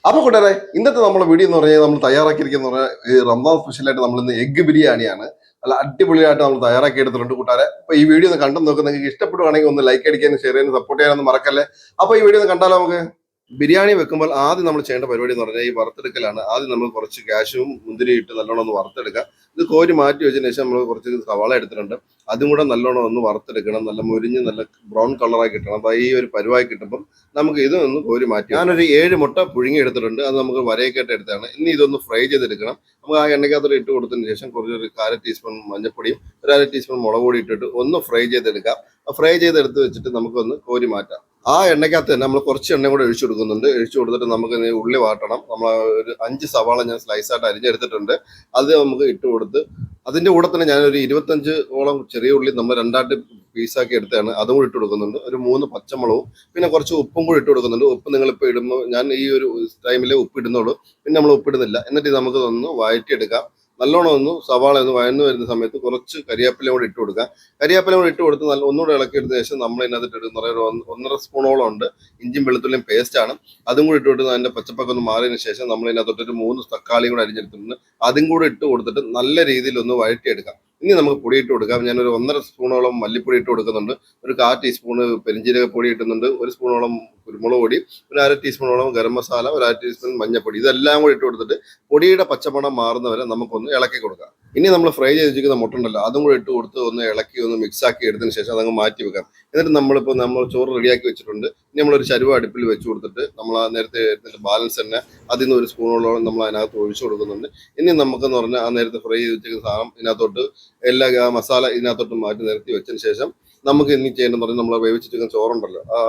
അപ്പൊ കൂട്ടുകാരെ ഇന്നത്തെ നമ്മുടെ വീഡിയോ എന്ന് പറഞ്ഞാൽ നമ്മൾ തയ്യാറാക്കിയിരിക്കുന്ന ഈ റംസാൻ സ്പെഷ്യലായിട്ട് നമ്മൾ ഇന്ന് എഗ് ബിരിയാണിയാണ്. നല്ല അടിപൊളിയായിട്ട് നമ്മൾ തയ്യാറാക്കി എടുത്തിട്ടുണ്ട് കൂട്ടുകാരെ. അപ്പൊ ഈ വീഡിയോ ഒന്ന് കണ്ടു നോക്കുക. നിങ്ങൾക്ക് ഇഷ്ടപ്പെടുവാണെങ്കിൽ ഒന്ന് ലൈക്ക് അടിക്കാനും ഷെയർ ചെയ്യാനും സപ്പോർട്ട് ചെയ്യാനൊന്നും മറക്കല്ലേ. അപ്പൊ ഈ വീഡിയോ ഒന്ന് കണ്ടാലോ നമുക്ക്. ബിരിയാണി വെക്കുമ്പോൾ ആദ്യം നമ്മൾ ചെയ്യേണ്ട പരിപാടി എന്ന് പറഞ്ഞാൽ ഈ വറുത്തെടുക്കലാണ്. ആദ്യം നമ്മൾ കുറച്ച് കാശും മുന്തിരി ഇട്ട് നല്ലോണം ഒന്ന് വറുത്തെടുക്കുക. ഇത് കോരി മാറ്റി വെച്ചതിന് ശേഷം നമ്മൾ കുറച്ച് സവാള എടുത്തിട്ടുണ്ട്. അതും കൂടെ നല്ലോണം ഒന്ന് വറുത്തെടുക്കണം. നല്ല മുരിഞ്ഞ് നല്ല ബ്രൗൺ കളറായി കിട്ടണം. അപ്പൊ ഈ ഒരു പരുവായി കിട്ടുമ്പോൾ നമുക്ക് ഇതൊന്ന് കോരി മാറ്റി. ഞാനൊരു 7 മുട്ട പുഴുങ്ങി എടുത്തിട്ടുണ്ട്. അത് നമുക്ക് വരയൊക്കെയായിട്ട് എടുത്താണ്. ഇനി ഇതൊന്ന് ഫ്രൈ ചെയ്തെടുക്കണം. നമുക്ക് ആ എണ്ണയ്ക്കകത്തോടെ ഇട്ട് കൊടുത്തതിന് ശേഷം കുറച്ചൊരു 1/4 ടീസ്പൂൺ മഞ്ഞപ്പൊടിയും 1/2 ടീസ്പൂൺ മുളക് പൊടി ഇട്ടിട്ട് ഒന്ന് ഫ്രൈ ചെയ്തെടുക്കാം. ഫ്രൈ ചെയ്തെടുത്ത് വെച്ചിട്ട് നമുക്കൊന്ന് കോരി മാറ്റാം. ആ എണ്ണയ്ക്കകത്ത് തന്നെ നമ്മൾ കുറച്ച് എണ്ണ കൂടെ ഒഴിച്ചു കൊടുക്കുന്നുണ്ട്. ഒഴിച്ചു കൊടുത്തിട്ട് നമുക്ക് ഉള്ളി വാട്ടണം. നമ്മൾ ഒരു 5 സവാള ഞാൻ സ്ലൈസായിട്ട് അരിഞ്ഞെടുത്തിട്ടുണ്ട്. അത് നമുക്ക് ഇട്ട് കൊടുത്ത് അതിന്റെ കൂടെ തന്നെ ഞാനൊരു 25ഓളം ചെറിയ ഉള്ളി നമ്മൾ രണ്ടായിട്ട് പീസാക്കി എടുത്താണ്. അതും കൂടി ഇട്ട് കൊടുക്കുന്നുണ്ട്. ഒരു 3 പച്ചമുളകും പിന്നെ കുറച്ച് ഉപ്പും കൂടി ഇട്ട് കൊടുക്കുന്നുണ്ട്. ഉപ്പ് നിങ്ങളിപ്പോൾ ഇടുമ്പോൾ ഞാൻ ഈ ഒരു ടൈമിലേ ഉപ്പ് ഇടുന്നുള്ളൂ. പിന്നെ നമ്മൾ ഉപ്പിടുന്നില്ല. എന്നിട്ട് നമുക്ക് ഒന്ന് വഴറ്റിയെടുക്കാം. നല്ലോണം ഒന്ന് സവാള ഒന്ന് വഴന്നു വരുന്ന സമയത്ത് കുറച്ച് കരിയാപ്പില കൂടി ഇട്ട് കൊടുക്കാം. കരിയാപ്പില കൂടി ഇട്ട് കൊടുത്ത് നല്ല ഒന്നുകൂടെ ഇളക്കിയെടുത്ത ശേഷം നമ്മൾ ഇതിനകത്ത് ഇട്ട് ഒരു 1.5 സ്പൂണോളം ഉണ്ട് ഇഞ്ചിയും വെളുത്തുള്ളിയും പേസ്റ്റ് ആണ്. അതും കൂടി ഇട്ട് കൊടുത്ത് അതിന്റെ പച്ചപ്പൊക്കെ ഒന്ന് മാറിയതിനു ശേഷം നമ്മൾ ഇതിനകത്തൊരു 3 തക്കാളിയും കൂടെ അരിഞ്ഞെടുത്തിട്ടുണ്ട്. അതും കൂടി ഇട്ട് കൊടുത്തിട്ട് നല്ല രീതിയിൽ ഒന്ന് വഴറ്റിയെടുക്കാം. ഇനി നമുക്ക് പൊടി ഇട്ട് കൊടുക്കാം. ഞാനൊരു 1.5 സ്പൂണോളം മല്ലിപ്പൊടി ഇട്ട് കൊടുക്കുന്നുണ്ട്. ഒരു 1/4 ടീസ്പൂണ് പെരിഞ്ജീരക പൊടി ഇട്ടുന്നുണ്ട്. 1 സ്പൂണോളം കുരുമുളക് പൊടി, ഒരു 1/2 ടീസ്പൂണോളം ഗരം മസാല, ഒരു 1/2 ടീസ്പൂൺ മഞ്ഞപ്പൊടി, ഇതെല്ലാം കൂടി ഇട്ട് കൊടുത്തിട്ട് പൊടിയുടെ പച്ചമണം മാറുന്നവരെ നമുക്കൊന്ന് ഇളക്കി കൊടുക്കാം. ഇനി നമ്മൾ ഫ്രൈ ചെയ്ത് വെച്ചിരിക്കുന്ന മുട്ട ഉണ്ടല്ലോ, അതും കൂടി ഇട്ട് കൊടുത്ത് ഒന്ന് ഇളക്കി ഒന്ന് മിക്സ് ആക്കി എടുത്തതിന് ശേഷം അതങ്ങ് മാറ്റി വെക്കാം. എന്നിട്ട് നമ്മൾ ചോറ് റെഡിയാക്കി വെച്ചിട്ടുണ്ട്. ഇനി നമ്മളൊരു ചരുവ അടുപ്പിൽ വെച്ച് കൊടുത്തിട്ട് നമ്മൾ ആ നേരത്തെ ബാലൻസ് തന്നെ അതിൽ നിന്ന് 1 സ്പൂണോളം നമ്മൾ അതിനകത്ത് ഒഴിച്ചു കൊടുക്കുന്നുണ്ട്. ഇനി നമുക്കെന്ന് പറഞ്ഞാൽ ആ നേരത്തെ ഫ്രൈ ചെയ്ത് വെച്ചിരിക്കുന്ന സാധനം ഇതിനകത്തോട്ട് എല്ലാ മസാല ഇതിനകത്തോട്ട് മാറ്റി നിരത്തി വെച്ചതിന് ശേഷം നമുക്ക് ഇനി ചെയ്യേണ്ടതെന്ന് പറഞ്ഞാൽ നമ്മൾ വേവിച്ചിരിക്കുന്ന ചോറുണ്ടല്ലോ, ആ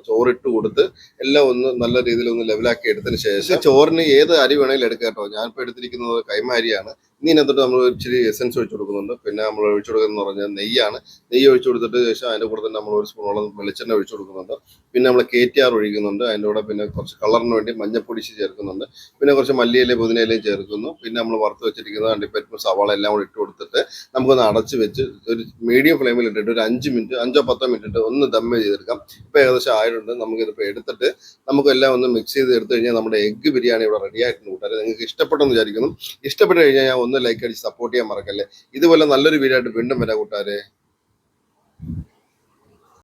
ചോറിട്ട് കൊടുത്ത് എല്ലാം ഒന്ന് നല്ല രീതിയിൽ ഒന്ന് ലെവലാക്കി എടുത്തതിന് ശേഷം ചോറിന് ഏത് അരി വേണമെങ്കിലും എടുക്കാം കേട്ടോ. ഞാനിപ്പോൾ എടുത്തിരിക്കുന്നത് കൈമ അരിയാണ്. ഇനി ഇതിനകത്തോട്ട് നമ്മൾ ഇച്ചിരി എസൻസ് ഒഴിച്ചു കൊടുക്കുന്നുണ്ട്. പിന്നെ നമ്മൾ ഒഴിച്ചു കൊടുക്കുന്നത് പറഞ്ഞാൽ നെയ്യാണ്. നെയ്യ് ഒഴിച്ചു കൊടുത്തിട്ട് ശേഷം അതിൻ്റെ കൂടെ തന്നെ നമ്മൾ 1 സ്പൂണോളം വെളിച്ചെണ്ണ ഒഴിച്ചു കൊടുക്കുന്നുണ്ട്. പിന്നെ നമ്മൾ KTR ഒഴിക്കുന്നുണ്ട്. അതിൻ്റെ കൂടെ പിന്നെ കുറച്ച് കളറിന് വേണ്ടി മഞ്ഞപ്പൊടി ചേർക്കുന്നുണ്ട്. പിന്നെ കുറച്ച് മല്ലിയിലയും പുതിനയിലയും ചേർക്കുന്നു. പിന്നെ നമ്മൾ വറുത്ത് വെച്ചിരിക്കുന്ന അണ്ടിപ്പരിപ്പ് സവാള എല്ലാം കൂടി ഇട്ട് കൊടുത്തിട്ട് നമുക്കൊന്ന് അടച്ച് വെച്ച് ഒരു മീഡിയം ഫ്ലെയിമിൽ ഇട്ടിട്ട് ഒരു 5 മിനിറ്റ് 5-10 മിനിറ്റ് ഒന്ന് ദമ്മ് ചെയ്തെടുക്കാം. ഇപ്പം ഏകദേശം ആയിട്ടുണ്ട്. നമുക്കിതിപ്പോൾ എടുത്തിട്ട് നമുക്കെല്ലാം ഒന്ന് മിക്സ് ചെയ്ത് എടുത്തു കഴിഞ്ഞാൽ നമ്മുടെ എഗ് ബിരിയാണി ഇവിടെ റെഡി ആയിട്ടുണ്ട് കൂട്ടാറ്. നിങ്ങൾക്ക് ഇഷ്ടപ്പെട്ടെന്ന് വിചാരിക്കുന്നു. ഇഷ്ടപ്പെട്ട് കഴിഞ്ഞാൽ ഞാൻ ഒന്ന് ലൈക്ക് അടിച്ച് സപ്പോർട്ട് ചെയ്യാൻ മറക്കല്ലേ. ഇതുപോലെ നല്ലൊരു വീഡിയോ ആയിട്ട് വീണ്ടും വരാം കൂട്ടാരെ.